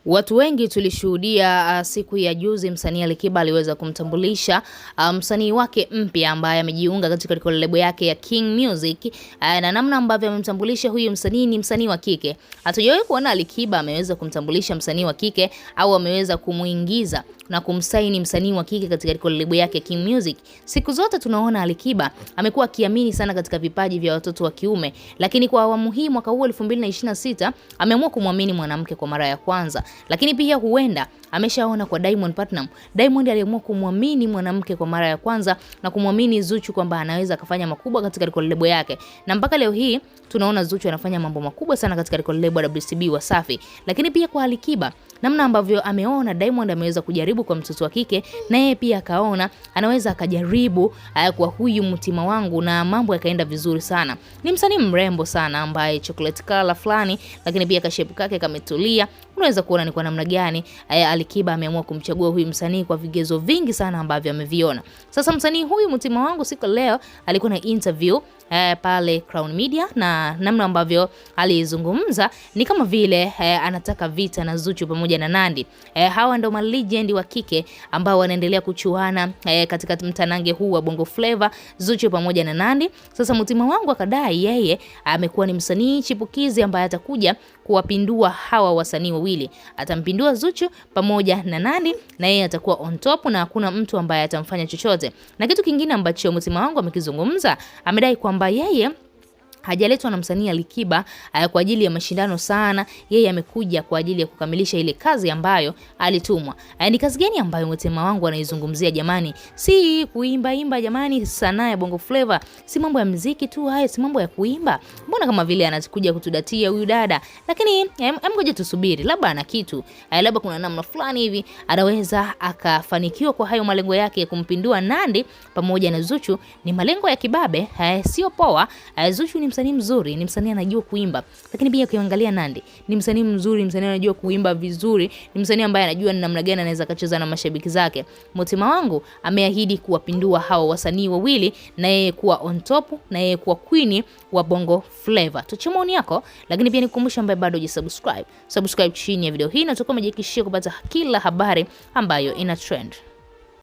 Watu wengi tulishuhudia siku ya juzi msanii Alikiba aliweza kumtambulisha msanii wake mpya ambaye amejiunga katika lebo yake ya King Music, na namna ambavyo amemtambulisha huyu msanii ni msanii wa kike. Hatujawahi kuona Alikiba ameweza kumtambulisha msanii wa kike au ameweza kumuingiza na kumsaini msanii wa kike katika lebo yake King Music. Siku zote tunaona Alikiba amekuwa akiamini sana katika vipaji vya watoto wa kiume, lakini kwa awamu hii mwaka huu 2026 ameamua kumwamini mwanamke kwa mara ya kwanza. Lakini pia huenda ameshaona kwa Diamond Platnumz. Diamond aliamua kumwamini mwanamke kwa mara ya kwanza na kumwamini Zuchu kwamba anaweza kufanya makubwa katika lebo yake. Na mpaka leo hii tunaona Zuchu anafanya mambo makubwa sana katika lebo ya WCB Wasafi. Lakini pia kwa Alikiba, namna ambavyo ameona Diamond ameweza kujaribu kwa mtoto wa kike, na yeye pia akaona anaweza akajaribu kwa huyu mtima wangu, na mambo yakaenda vizuri sana. Ni msanii mrembo sana ambaye chocolate color fulani, lakini pia kashepu kake kametulia. Unaweza kuona ni kwa namna gani Alikiba ameamua kumchagua huyu msanii kwa vigezo vingi sana ambavyo ameviona. Sasa msanii huyu mtima wangu siku leo alikuwa na interview pale Crown Media, na namna ambavyo alizungumza ni kama vile anataka vita na Zuchu pamoja na Nandy. Hawa ndio legend wa kike ambao wanaendelea kuchuana katika mtanange huu wa Bongo Flava, Zuchu pamoja na Nandy. Sasa mtima wangu akadai yeye amekuwa ni msanii chipukizi ambaye atakuja kuwapindua hawa wasanii wawili. Atampindua Zuchu pamoja na Nandy, na yeye atakuwa on top na hakuna mtu ambaye atamfanya chochote. Na kitu kingine ambacho mtima wangu amekizungumza, amedai kwamba yeye hajaletwa na msanii Alikiba kwa ajili ya mashindano sana. Yeye amekuja kwa ajili ya kukamilisha ile kazi ambayo alitumwa. Ni kazi gani ambayo mtima wangu anaizungumzia jamani? Si kuimba jamani, sanaa ya Bongo Flava si mambo ya muziki tu, haya si mambo ya kuimba. Mbona kama vile anakuja kutudatia huyu dada? Lakini ngoja tusubiri, labda ana kitu, labda kuna namna fulani hivi anaweza akafanikiwa kwa hayo malengo yake ya kumpindua Nandy pamoja na Zuchu. Ni malengo ya kibabe, sio poa. Zuchu ni msanii mzuri, ni msanii anajua kuimba. Lakini pia ukiangalia Nandy, ni msanii mzuri, msanii anajua kuimba vizuri, ni msanii ambaye anajua ni namna gani anaweza kacheza na mashabiki zake. Mtima wangu ameahidi kuwapindua hao wasanii wawili, na yeye kuwa on top, na yeye kuwa queen wa Bongo Flava. Tuachie maoni yako, lakini pia nikukumbusha ambaye bado hujasubscribe, subscribe chini ya video hii na tutakuwa tumejihakikishia kupata kila habari ambayo ina trend.